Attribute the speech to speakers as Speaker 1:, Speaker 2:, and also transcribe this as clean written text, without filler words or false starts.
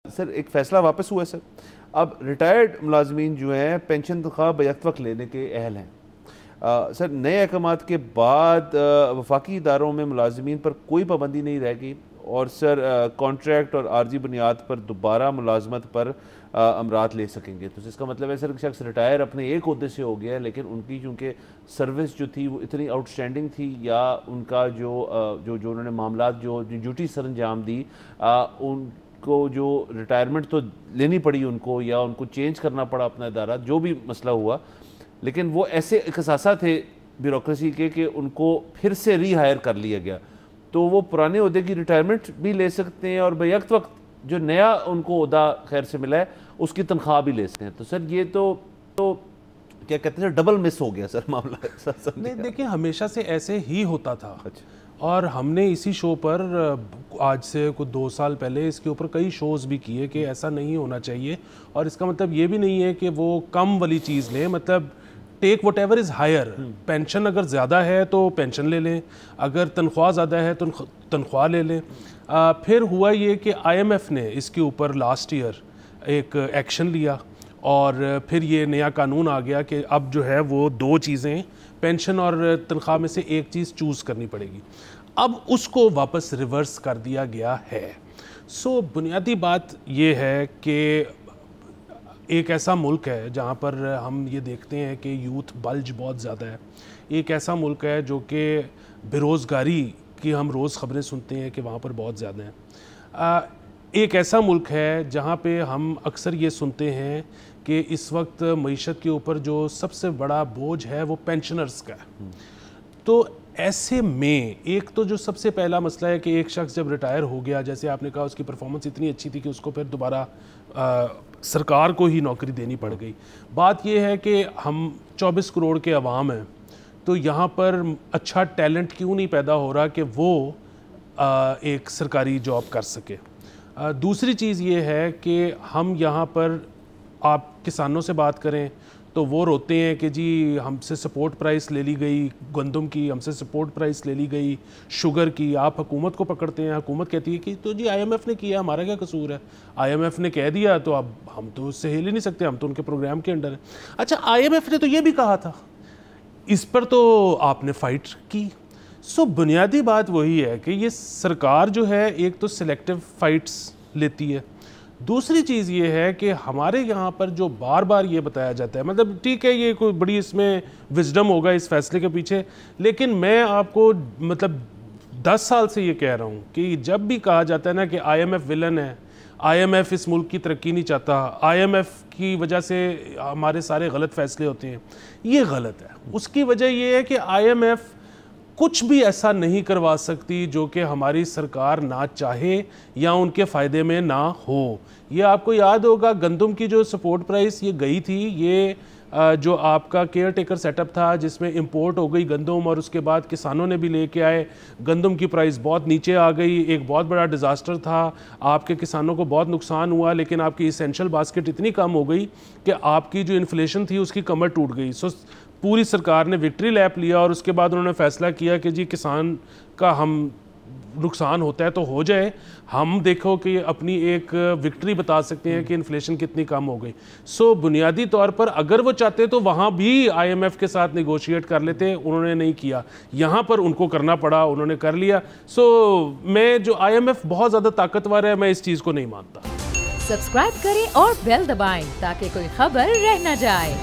Speaker 1: سر ایک فیصلہ واپس ہوا ہے سر، اب ریٹائرڈ ملازمین جو ہیں پینشن تنخواہ بیک وقت لینے کے اہل ہیں۔ سر نئے احکامات کے بعد وفاقی اداروں میں ملازمین پر کوئی پابندی نہیں رہ گئی، اور سر کانٹریکٹ اور عارضی بنیاد پر دوبارہ ملازمت پر امرات لے سکیں گے۔ تو اس کا مطلب ہے سر شخص ریٹائر اپنے ایک عہدے سے ہو گیا ہے، لیکن ان کی چونکہ سروس جو تھی وہ اتنی آؤٹ سٹینڈنگ تھی، یا ان کا جو انہوں نے معاملات جو ڈیوٹی سر انجام دی، ان کو جو ریٹائرمنٹ تو لینی پڑی ان کو، یا ان کو چینج کرنا پڑا اپنا ادارہ، جو بھی مسئلہ ہوا، لیکن وہ ایسے اختصاصہ تھے بیوروکریسی کے کہ ان کو پھر سے ری ہائر کر لیا گیا، تو وہ پرانے عہدے کی ریٹائرمنٹ بھی لے سکتے ہیں اور بیک وقت جو نیا ان کو عہدہ خیر سے ملا ہے اس کی تنخواہ بھی لے سکتے ہیں۔ تو سر یہ تو کیا کہتے ہیں ڈبل مس ہو گیا سر معاملہ۔
Speaker 2: نہیں دیکھیں، ہمیشہ سے ایسے ہی ہوتا تھا، اور ہم نے اسی شو پر آج سے کچھ 2 سال پہلے اس کے اوپر کئی شوز بھی کیے کہ ایسا نہیں ہونا چاہیے، اور اس کا مطلب یہ بھی نہیں ہے کہ وہ کم والی چیز لیں، مطلب take whatever is higher. Pension اگر زیادہ ہے تو پینشن لے لیں، اگر تنخواہ زیادہ ہے تو تنخواہ لے لیں۔ پھر ہوا یہ کہ آئی ایم ایف نے اس کے اوپر لاسٹ ایئر ایک ایکشن لیا، اور پھر یہ نیا قانون آ گیا کہ اب جو ہے وہ 2 چیزیں، پینشن اور تنخواہ میں سے ایک چیز چوز کرنی پڑے گی۔ اب اس کو واپس ریورس کر دیا گیا ہے۔ سو بنیادی بات یہ ہے کہ ایک ایسا ملک ہے جہاں پر ہم یہ دیکھتے ہیں کہ یوتھ بلج بہت زیادہ ہے، ایک ایسا ملک ہے جو کہ بے روزگاری کی ہم روز خبریں سنتے ہیں کہ وہاں پر بہت زیادہ ہیں، ایک ایسا ملک ہے جہاں پہ ہم اکثر یہ سنتے ہیں کہ اس وقت معیشت کے اوپر جو سب سے بڑا بوجھ ہے وہ پینشنرز کا ہے۔ تو ایسے میں ایک تو جو سب سے پہلا مسئلہ ہے کہ ایک شخص جب ریٹائر ہو گیا، جیسے آپ نے کہا اس کی پرفارمنس اتنی اچھی تھی کہ اس کو پھر دوبارہ سرکار کو ہی نوکری دینی پڑ گئی۔ بات یہ ہے کہ ہم 24 کروڑ کے عوام ہیں، تو یہاں پر اچھا ٹیلنٹ کیوں نہیں پیدا ہو رہا کہ وہ ایک سرکاری جاب کر سکے۔ دوسری چیز یہ ہے کہ ہم یہاں پر آپ کسانوں سے بات کریں تو وہ روتے ہیں کہ جی ہم سے سپورٹ پرائس لے لی گئی گندم کی، ہم سے سپورٹ پرائس لے لی گئی شوگر کی، آپ حکومت کو پکڑتے ہیں، حکومت کہتی ہے کہ تو جی آئی ایم ایف نے کیا، ہمارا کیا قصور ہے، آئی ایم ایف نے کہہ دیا تو اب ہم تو اس سے ہل ہی نہیں سکتے، ہم تو ان کے پروگرام کے انڈر ہیں۔ اچھا آئی ایم ایف نے تو یہ بھی کہا تھا، اس پر تو آپ نے فائٹ کی۔ سو بنیادی بات وہی ہے کہ یہ سرکار جو ہے ایک تو سلیکٹیو فائٹس لیتی ہے، دوسری چیز یہ ہے کہ ہمارے یہاں پر جو بار بار یہ بتایا جاتا ہے، مطلب ٹھیک ہے یہ کوئی بڑی اس میں وزڈم ہوگا اس فیصلے کے پیچھے، لیکن میں آپ کو مطلب 10 سال سے یہ کہہ رہا ہوں کہ جب بھی کہا جاتا ہے نا کہ آئی ایم ایف ویلن ہے، آئی ایم ایف اس ملک کی ترقی نہیں چاہتا، آئی ایم ایف کی وجہ سے ہمارے سارے غلط فیصلے ہوتے ہیں، یہ غلط ہے۔ اس کی وجہ یہ ہے کہ آئی ایم ایف کچھ بھی ایسا نہیں کروا سکتی جو کہ ہماری سرکار نہ چاہے یا ان کے فائدے میں نہ ہو۔ یہ آپ کو یاد ہوگا گندم کی جو سپورٹ پرائس یہ گئی تھی، یہ جو آپ کا کیئر ٹیکر سیٹ اپ تھا جس میں امپورٹ ہو گئی گندم، اور اس کے بعد کسانوں نے بھی لے کے آئے، گندم کی پرائس بہت نیچے آ گئی، ایک بہت بڑا ڈیزاسٹر تھا، آپ کے کسانوں کو بہت نقصان ہوا، لیکن آپ کی اسینشل باسکٹ اتنی کم ہو گئی کہ آپ کی جو انفلیشن تھی اس کی کمر ٹوٹ گئی۔ سو پوری سرکار نے وکٹری لیپ لیا، اور اس کے بعد انہوں نے فیصلہ کیا کہ جی کسان کا ہم نقصان ہوتا ہے تو ہو جائے، ہم دیکھو کہ اپنی ایک وکٹری بتا سکتے ہیں کہ انفلیشن کتنی کم ہو گئی۔ سو بنیادی طور پر اگر وہ چاہتے تو وہاں بھی آئی ایم ایف کے ساتھ نیگوشیٹ کر لیتے، انہوں نے نہیں کیا، یہاں پر ان کو کرنا پڑا، انہوں نے کر لیا۔ سو میں جو آئی ایم ایف بہت زیادہ طاقتور ہے، میں اس چیز کو نہیں مانتا۔
Speaker 3: سبسکرائب کریں اور بیل دبائیں تاکہ کوئی خبر رہ نہ جائے۔